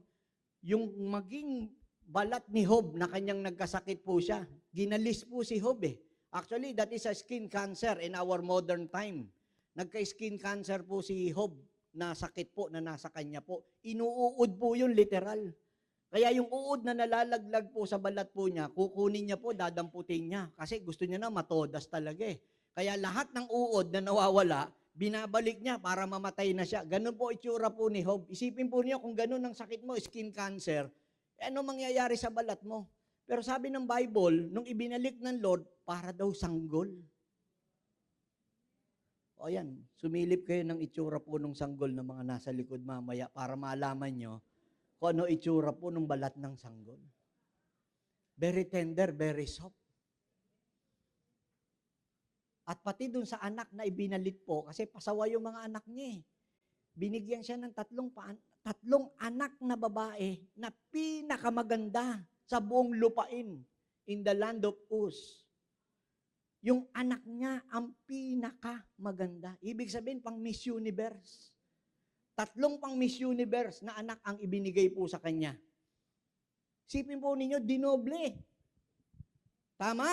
yung maging balat ni Job na kanyang nagkasakit po siya. Ginalis po si Job eh. Actually, that is a skin cancer in our modern time. Nagka-skin cancer po si Job na sakit po na nasa kanya po. Inuuod po yun literal. Kaya yung uod na nalalaglag po sa balat po niya, kukunin niya po, dadamputin niya. Kasi gusto niya na matodas talaga eh. Kaya lahat ng uod na nawawala, binabalik niya para mamatay na siya. Ganun po itsura po ni Job. Isipin po niyo kung ganun ang sakit mo, skin cancer, ano mangyayari sa balat mo? Pero sabi ng Bible, nung ibinalik ng Lord, para daw sanggol. O yan, sumilip kayo ng itsura po ng sanggol ng mga nasa likod mamaya para malaman nyo kung ano itsura po ng balat ng sanggol. Very tender, very soft. At pati dun sa anak na ibinalit po, kasi pasawa yung mga anak niya eh. Binigyan siya ng tatlong anak na babae na pinakamaganda sa buong lupain in the land of Uz. Yung anak niya ang pinakamaganda. Ibig sabihin, pang Miss Universe. 3 pang Miss Universe na anak ang ibinigay po sa kanya. Sipin po ninyo, dinoble. Tama?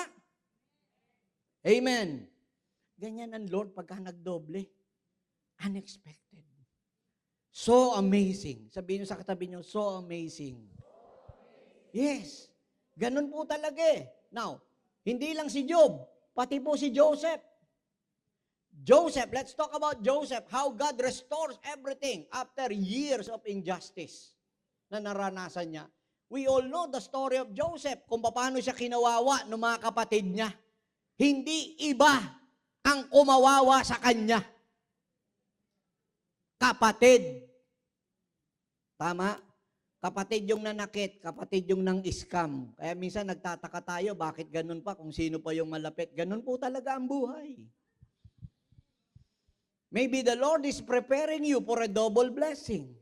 Amen. Ganyan ang Lord pagka nagdoble. Unexpected. So amazing. Sabihin nyo sa katabi nyo, so amazing. Yes. Ganun po talaga eh. Now, hindi lang si Job, pati po si Joseph. Joseph, let's talk about Joseph, how God restores everything after years of injustice na naranasan niya. We all know the story of Joseph, kung paano siya kinawawa ng mga kapatid niya. Hindi iba ang kumawawa sa kanya. Kapatid. Tama? Kapatid yung nanakit, kapatid yung nang-scam. Kaya minsan nagtataka tayo, bakit ganun pa, kung sino pa yung malapit. Ganun po talaga ang buhay. Maybe the Lord is preparing you for a double blessing.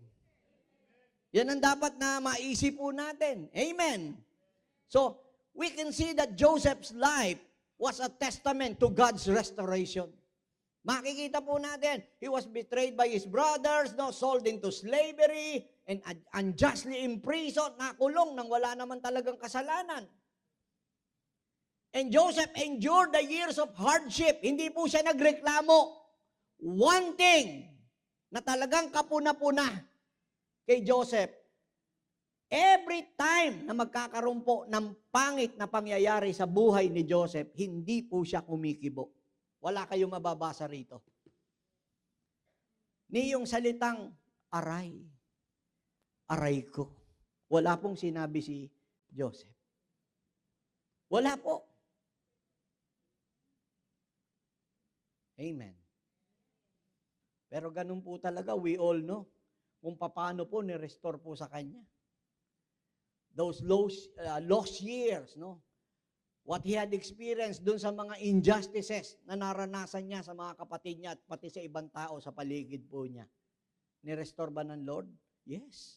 Yan ang dapat na maisip po natin. Amen. So, we can see that Joseph's life was a testament to God's restoration. Makikita po natin, he was betrayed by his brothers, sold into slavery, and unjustly imprisoned, nakulong nang wala naman talagang kasalanan. And Joseph endured the years of hardship. Hindi po siya nagreklamo. One thing na talagang kapuna-puna kay Joseph, every time na magkakaroon po ng pangit na pangyayari sa buhay ni Joseph, hindi po siya kumikibo. Wala kayong mababasa rito. Ni yung salitang aray, aray ko. Wala pong sinabi si Joseph. Wala po. Amen. Pero ganun po talaga, we all know kung paano po ni-restore po sa kanya. Those lost years, what he had experienced dun sa mga injustices na naranasan niya sa mga kapatid niya at pati sa ibang tao sa paligid po niya. Ni-restore ba ng Lord? Yes.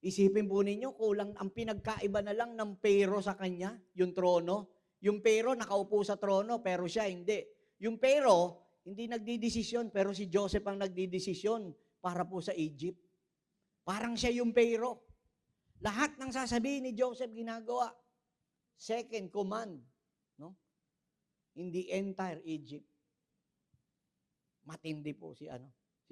Isipin po ninyo, kulang ang pinagkaiba na lang ng Pero sa kanya, yung trono. Yung Pero nakaupo sa trono, pero siya hindi. Yung Pero, hindi nagdidesisyon, pero si Joseph ang nagdidesisyon para po sa Egypt. Parang siya yung Pero. Lahat ng sasabihin ni Joseph ginagawa. Second command, in the entire Egypt. Matindi po si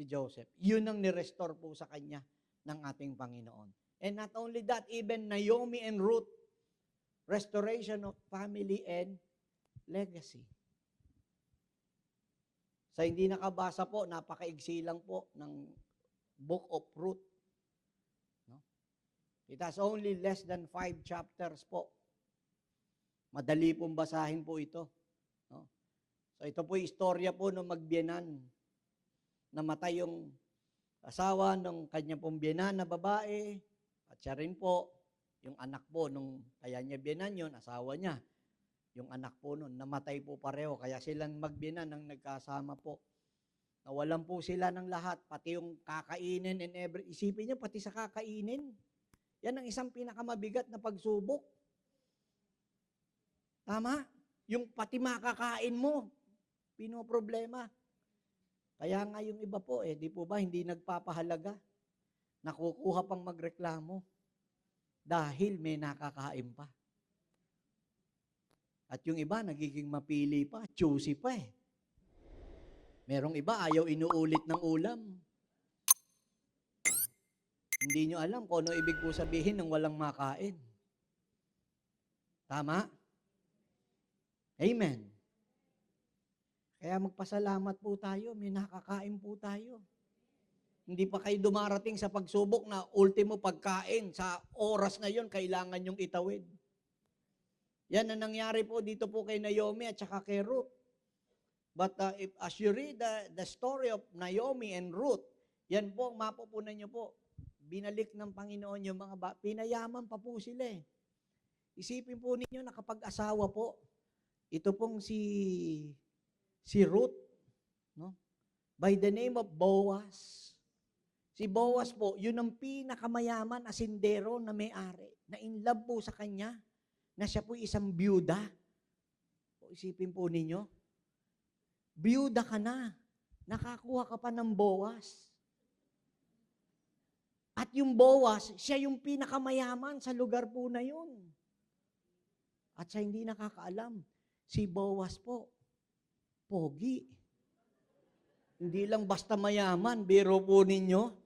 Joseph. Yun ang ni-restore po sa kanya ng ating Panginoon. And not only that, even Naomi and Ruth, restoration of family and legacy. Sa hindi nakabasa po, napakaigsi lang po ng Book of Ruth. It has only less than 5 chapters po. Madali pong basahin po ito. So ito po yung istorya po ng magbiyenan. Namatay yung asawa ng kanya pong biyenan na babae, at siya rin po, yung anak po, nung kaya niya biyenan yun, asawa niya. Yung anak po nun, namatay po pareho. Kaya silang magbiyenan nang nagkasama po. Nawalan po sila ng lahat, pati yung kakainin and isipin niyo, pati sa kakainin. Yan ang isang pinakamabigat na pagsubok. Tama? Yung pati makakain mo, pinoproblema. Kaya nga yung iba po, di po ba, hindi nagpapahalaga nakukuha pang magreklamo dahil may nakakain pa. At yung iba, nagiging mapili pa, choosy pa eh. Merong iba, ayaw inuulit ng ulam. Hindi nyo alam kung ano ibig po sabihin ng walang makain. Tama? Amen. Kaya magpasalamat po tayo, may nakakain po tayo. Hindi pa kayo dumarating sa pagsubok na ultimo pagkain, sa oras na yon kailangan yung itawid. Yan ang nangyari po dito po kay Naomi at saka kay Ruth. But as you read the story of Naomi and Ruth, yan po, mapupunan nyo po, binalik ng Panginoon yung mga pinayaman pa po sila eh. Isipin po ninyo, nakapag-asawa po, ito pong si Ruth, no? By the name of Boaz. Si Boaz po, yun ang pinakamayaman asindero na may-ari, na in love po sa kanya, na siya po isang byuda. O, isipin po ninyo, byuda ka na, nakakuha ka pa ng Boaz. At yung Boaz, siya yung pinakamayaman sa lugar po na yun. At siya hindi nakakaalam, si Boaz po, pogi. Hindi lang basta mayaman, biro po ninyo.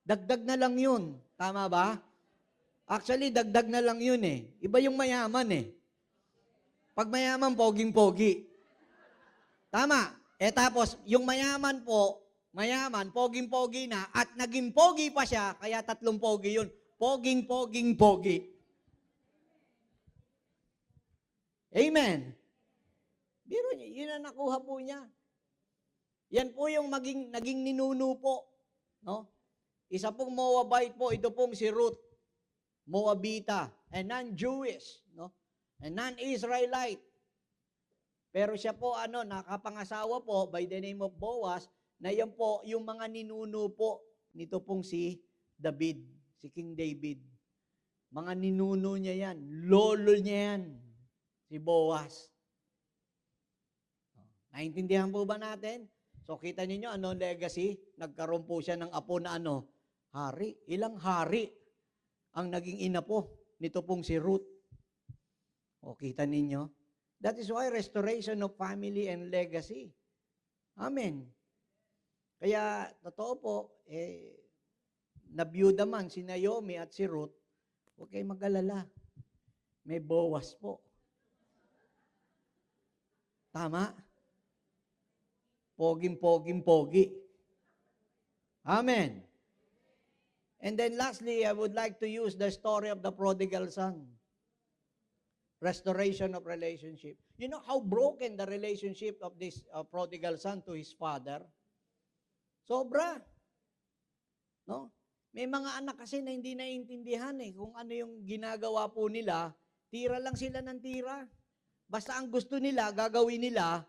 Dagdag na lang yun. Tama ba? Actually, dagdag na lang yun eh. Iba yung mayaman eh. Pag mayaman, poging-pogi. Tama. Tapos, yung mayaman po, poging-pogi na, at naging pogi pa siya, kaya 3 pogi yun. Poging-poging-pogi. Amen. Biro niya, yun ang nakuha po niya. Yan po yung naging ninuno po. No? Isa pong Moabite po, ito pong si Ruth. Moabita, and non-Jewish, no? And non-Israelite. Pero siya po, nakapangasawa po by the name of Boaz, na yan po, yung mga ninuno po, nito pong si David, si King David. Mga ninuno niya yan, lolo niya yan, si Boaz. Naintindihan po ba natin? So, kita ninyo, ano legacy? Nagkaroon po siya ng apo na hari. Ilang hari ang naging ina po nito pong si Ruth. O, kita ninyo? That is why restoration of family and legacy. Amen. Kaya, totoo po, nabiyuda man si Naomi at si Ruth, huwag kayong mag-alala. May Boaz po. Tama? Poging-poging-pogi. Amen. And then lastly, I would like to use the story of the prodigal son. Restoration of relationship. You know how broken the relationship of this prodigal son to his father? Sobra. No? May mga anak kasi na hindi naiintindihan kung ano yung ginagawa po nila. Tira lang sila ng tira. Basta ang gusto nila, gagawin nila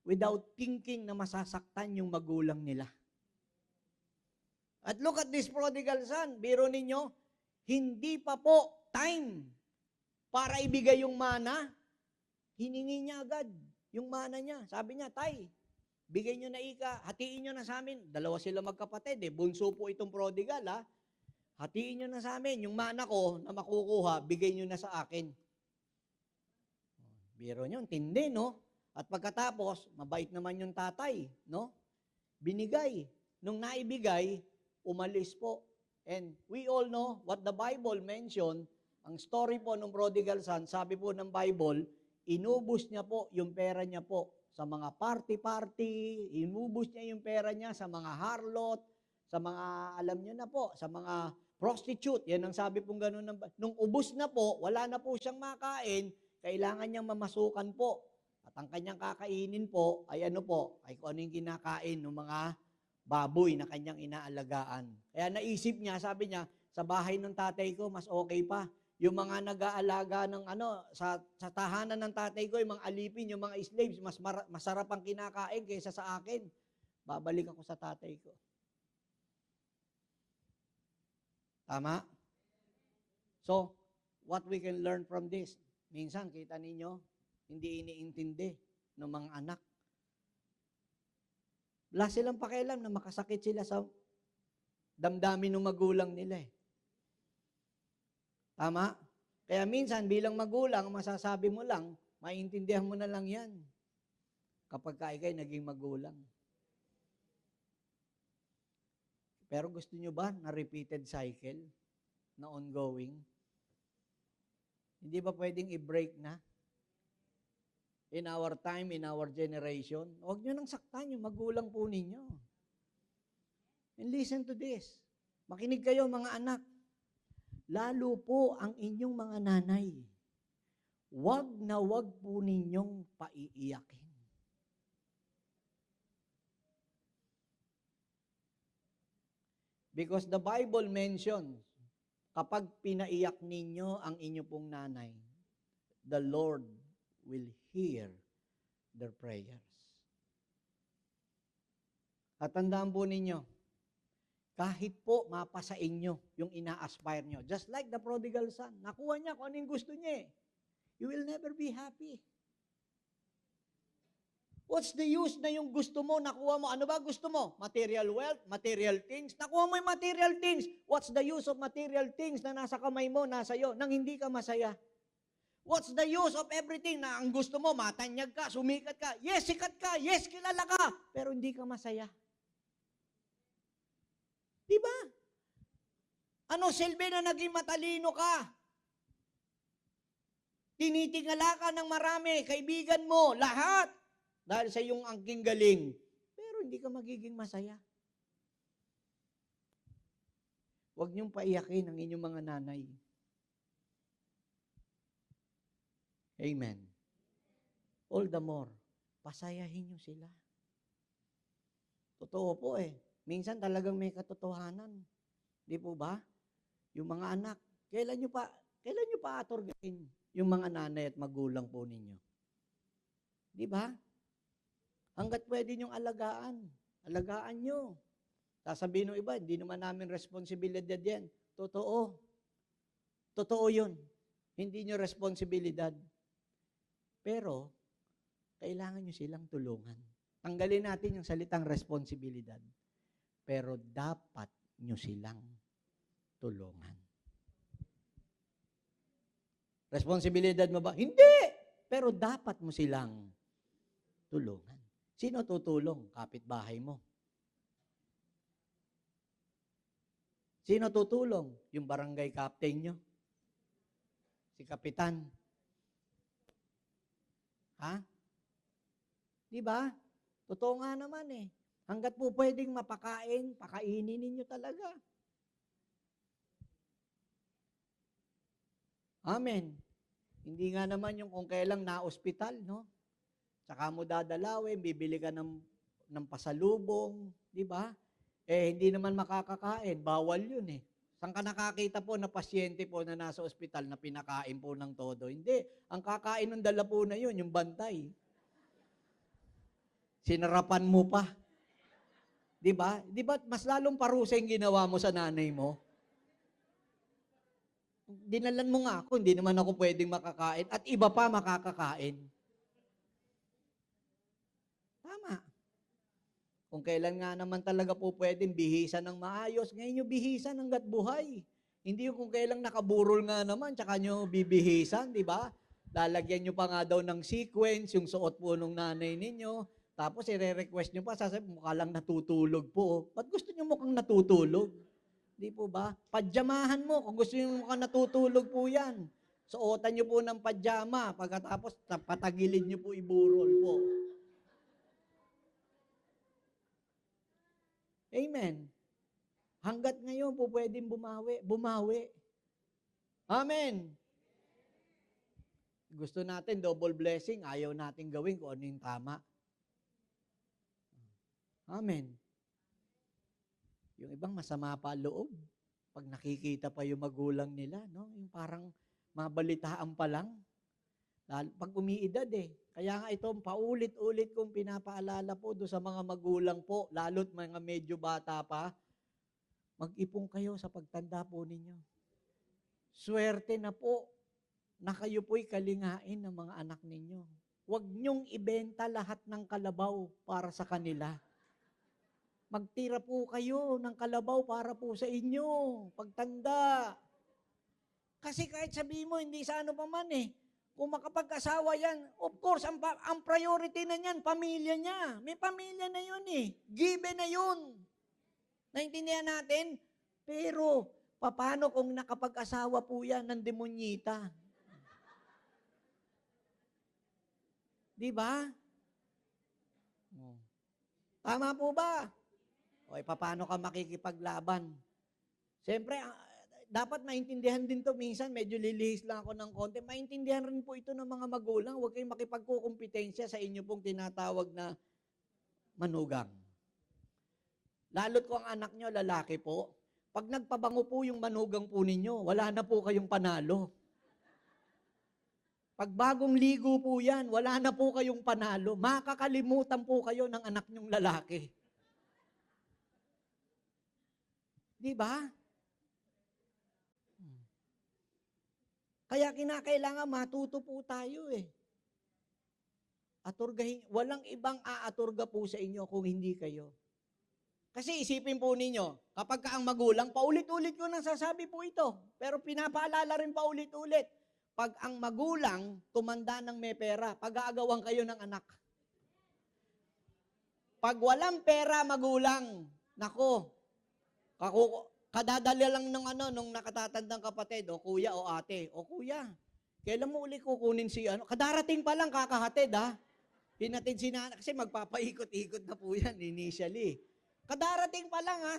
without thinking na masasaktan yung magulang nila. At look at this prodigal son. Biro ninyo, hindi pa po time para ibigay yung mana. Hiningi niya agad yung mana niya. Sabi niya, tay, bigay nyo na ika, hatiin nyo na sa amin. 2 sila magkapatid bunso po itong prodigal Hatiin nyo na sa amin. Yung mana ko na makukuha, bigay nyo na sa akin. Biro nyo, tindi, no? At pagkatapos, mabait naman yung tatay, no? Binigay. Nung naibigay, umalis po. And we all know what the Bible mentioned, ang story po ng prodigal son, sabi po ng Bible, inubos niya po yung pera niya po sa mga party-party, inubos niya yung pera niya sa mga harlot, sa mga, alam niyo na po, sa mga prostitute. Yan ang sabi pong ganun. Nung ubos na po, wala na po siyang makain, kailangan niyang mamasukan po. At ang kanyang kakainin po, ay ay kung ano yung kinakain ng mga baboy na kanyang inaalagaan. Kaya naisip niya, sabi niya, sa bahay ng tatay ko, mas okay pa. Yung mga nag-aalaga ng sa tahanan ng tatay ko, yung mga alipin, yung mga slaves, masarap ang kinakain kaysa sa akin. Babalik ako sa tatay ko. Tama? So, what we can learn from this? Minsan, kita ninyo, hindi iniintindi ng mga anak. Wala silang pakialam na makasakit sila damdamin ng magulang nila eh. Tama? Kaya minsan bilang magulang, masasabi mo lang, maiintindihan mo na lang yan kapag ka ikay naging magulang. Pero gusto nyo ba na repeated cycle, na ongoing? Hindi ba pwedeng i-break na? In our time, in our generation, huwag nyo nang saktan yung magulang po ninyo. And listen to this. Makinig kayo mga anak. Lalo po ang inyong mga nanay. Huwag na huwag po ninyong paiiyakin. Because the Bible mentions, kapag pinaiyak ninyo ang inyo pong nanay, the Lord will hear their prayers. At tandaan po ninyo, kahit po mapasa inyo yung ina-aspire nyo, just like the prodigal son, nakuha niya kung ano yung gusto niya eh. You will never be happy. What's the use na yung gusto mo, nakuha mo? Ano ba gusto mo? Material wealth? Material things? Nakuha mo yung material things. What's the use of material things na nasa kamay mo, nasa iyo, nang hindi ka masaya? What's the use of everything na ang gusto mo, matanyag ka, sumikat ka, yes, sikat ka, yes, kilala ka, pero hindi ka masaya? Diba? Ano silbi na naging matalino ka? Tinitingala ka ng marami, kaibigan mo, lahat. Dahil sa iyong angking galing, pero hindi ka magiging masaya. Huwag niyong paiyakin ang inyong mga nanay. Amen. All the more, pasayahin niyo sila. Totoo po eh. Minsan talagang may katotohanan. Di po ba? Yung mga anak, kailan niyo pa aturgain yung mga nanay at magulang po ninyo? Di ba? Hanggat pwede niyong alagaan. Alagaan niyo. Sasabihin ng iba, hindi naman namin responsibilidad yan. Totoo. Totoo yun. Hindi niyo responsibilidad. Pero, kailangan niyo silang tulungan. Tanggalin natin yung salitang responsibilidad. Pero dapat niyo silang tulungan. Responsibilidad mo ba? Hindi! Pero dapat mo silang tulungan. Sino tutulong? Kapitbahay mo. Sino tutulong? Yung barangay captain nyo? Si kapitan? Ha? Di ba? Totoo nga naman eh. Hanggat po pwedeng mapakain, pakainin ninyo talaga. Amen. Hindi nga naman yung kung kailang na-ospital, no? Saka mo dadalawin, bibili ka ng pasalubong, di ba? Eh, hindi naman makakakain, bawal yun eh. Saan ka nakakita po na pasyente po na nasa ospital na pinakain po ng todo? Hindi. Ang kakain ng dala po na yun, yung bantay. Sinarapan mo pa. Di ba? Di ba mas lalong parusa yung ginawa mo sa nanay mo? Dinalan mo nga ako, hindi naman ako pwedeng makakain at iba pa makakakain. Tama. Kung kailan nga naman talaga po pwedeng bihisan ng maayos, ngayon nyo bihisan hanggat buhay. Hindi yung kung kailang nakaburol nga naman, tsaka nyo bibihisan, di ba? Lalagyan nyo pa nga daw ng sequence, yung suot po nung nanay ninyo, tapos i-request nyo pa, sasabi, mukha lang natutulog po. Ba't gusto nyo mukhang natutulog? Di po ba? Padyamahan mo, kung gusto nyo mukhang natutulog po yan. Suotan nyo po ng padyama, pagkatapos patagilid nyo po iburol po. Amen. Hanggat ngayon po pwedeng bumawi. Amen. Gusto natin double blessing, ayaw natin gawin kung ano yung tama. Amen. Yung ibang masama pa loob. Pag nakikita pa yung magulang nila, no? Yung parang mabalitaan pa lang. Pag umiidad eh. Kaya nga ito, paulit-ulit kong pinapaalala po doon sa mga magulang po, lalo't mga medyo bata pa, mag-ipon kayo sa pagtanda po ninyo. Swerte na po na kayo po'y kalingain ng mga anak ninyo. Huwag niyong ibenta lahat ng kalabaw para sa kanila. Magtira po kayo ng kalabaw para po sa inyo, pagtanda. Kasi kahit sabihin mo, hindi sa ano pa man eh, kung makapag-asawa yan, of course, ang priority na niyan, pamilya niya. May pamilya na yun eh. Given na yun. Naintindihan natin? Pero, paano kung nakapag-asawa po yan ng demonyita? Di ba? Tama po ba? O, paano ka makikipaglaban? Siyempre, dapat maintindihan din to minsan, medyo lilihis lang ako ng konti, maintindihan rin po ito ng mga magulang, huwag kayong makipagkukumpetensya sa inyo pong tinatawag na manugang. Lalo't kung ang anak nyo, lalaki po, pag nagpabango po yung manugang po ninyo, wala na po kayong panalo. Pag bagong ligo po yan, wala na po kayong panalo. Makakalimutan po kayo ng anak nyong lalaki. Di ba? Kaya kinakailangan matuto po tayo eh. Walang ibang aaturga po sa inyo kung hindi kayo. Kasi isipin po ninyo, kapag ang magulang, paulit-ulit ko nang sasabi po ito, pero pinapaalala rin paulit-ulit. Pag ang magulang tumanda ng may pera, pag-aagawan kayo ng anak. Pag walang pera magulang, nako, kadadala lang nung nakatatandang kapatid, o kuya o ate, o kuya, kailan mo uli kukunin si ano? Kadarating pa lang kakahatid ha. Hinatid si nana, kasi magpapaikot-ikot na po yan initially. Kadarating pa lang ha,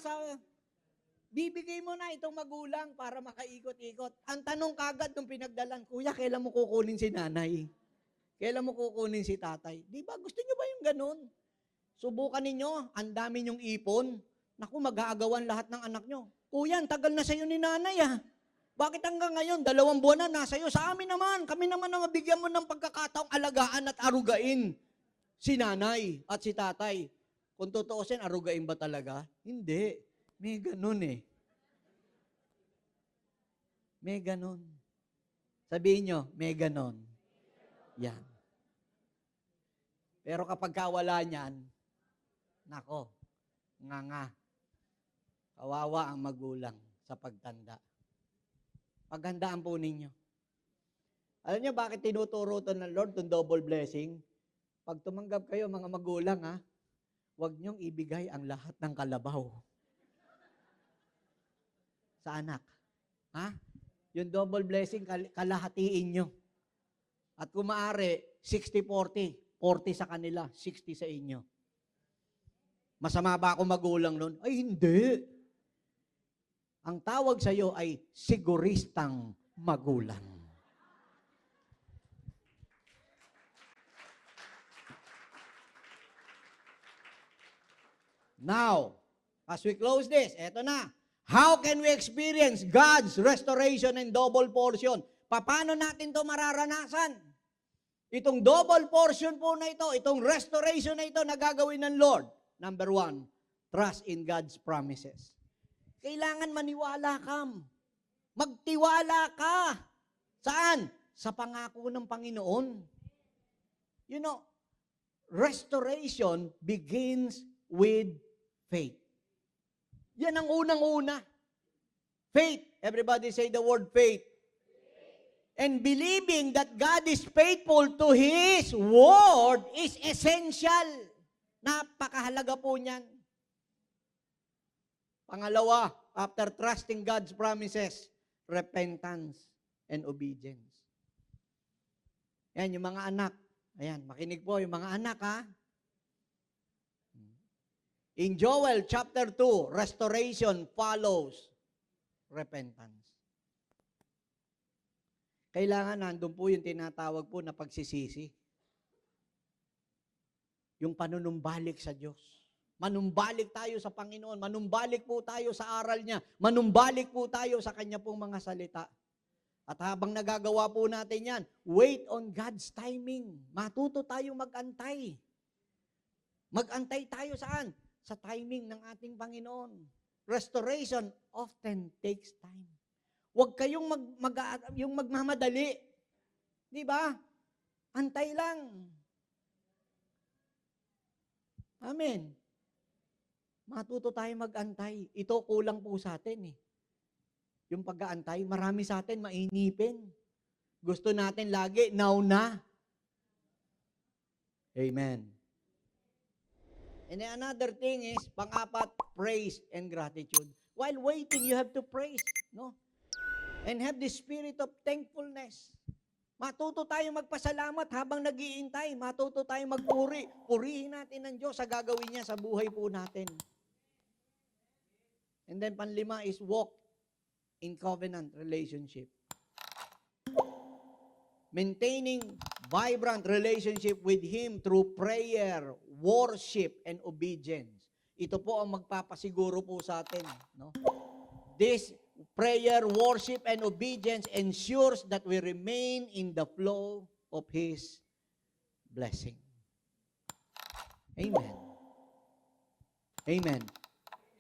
bibigay mo na itong magulang para makaikot-ikot. Ang tanong kagad nung pinagdalan, kuya, kailan mo kukunin si nanay? Kailan mo kukunin si tatay? Di ba? Gusto nyo ba yung ganun? Subukan ninyo, ang dami nyong ipon. Naku, mag-aagawan lahat ng anak nyo. Kuya, ang tagal na sa'yo ni nanay ha. Bakit hanggang ngayon, 2 buwan na nasa iyo? Sa amin naman, kami naman na mabigyan mo ng pagkakataong alagaan at arugain si nanay at si tatay. Kung tutuusin, arugain ba talaga? Hindi. May ganun eh. May ganun. Sabihin nyo, may ganun. Yan. Pero kapag kawala niyan, nako, nga. Kawawa ang magulang sa pagtanda. Paghandaan po ninyo. Alam niyo bakit tinuturo ito ng Lord, itong double blessing? Pag tumanggap kayo, mga magulang, ha, huwag niyong ibigay ang lahat ng kalabaw sa anak. Ha? Yung double blessing, kalahatiin nyo. At kung maaari, 60-40. 40 sa kanila, 60 sa inyo. Masama ba ako magulang nun? Ay, hindi. Ang tawag sa iyo ay siguristang magulang. Now, as we close this, eto na. How can we experience God's restoration and double portion? Paano natin to mararanasan? Itong double portion po na ito, itong restoration na ito na gagawin ng Lord. Number 1, trust in God's promises. Kailangan maniwala ka. Magtiwala ka. Saan? Sa pangako ng Panginoon. You know, restoration begins with faith. Yan ang unang-una. Faith. Everybody say the word faith. And believing that God is faithful to His word is essential. Napakahalaga po niyan. Pangalawa, after trusting God's promises, repentance and obedience. Yan, yung mga anak. Ayan, makinig po yung mga anak, ha? In Joel chapter 2, restoration follows repentance. Kailangan nandun po yung tinatawag po na pagsisisi. Yung panunumbalik sa Diyos. Manumbalik tayo sa Panginoon. Manumbalik po tayo sa aral niya. Manumbalik po tayo sa Kanya pong mga salita. At habang nagagawa po natin yan, wait on God's timing. Matuto tayong mag-antay. Mag-antay tayo saan? Sa timing ng ating Panginoon. Restoration often takes time. Huwag kayong yung magmamadali. Di ba? Antay lang. Amen. Matuto tayo mag-antay. Ito kulang po sa atin eh. Yung pag-aantay, marami sa atin mainipin. Gusto natin lagi, now na. Amen. And then another thing is, pang-apat, praise and gratitude. While waiting, you have to praise, no? And have the spirit of thankfulness. Matuto tayong magpasalamat habang nag-iintay. Matuto tayong magpuri. Purihin natin ang Diyos sa gagawin niya sa buhay po natin. And then panlima is walk in covenant relationship. Maintaining vibrant relationship with Him through prayer, worship, and obedience. Ito po ang magpapasiguro po sa atin. No? This prayer, worship, and obedience ensures that we remain in the flow of His blessing. Amen. Amen.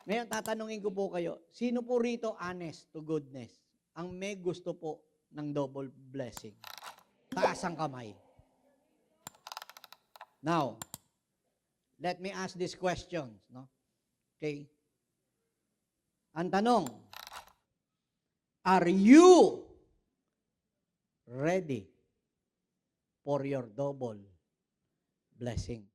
Ngayon, tatanungin ko po kayo, sino po rito honest to goodness? Ang may gusto po ng double blessing. Taas ang kamay. Now, let me ask these questions. No? Okay? Ang tanong, are you ready for your double blessing?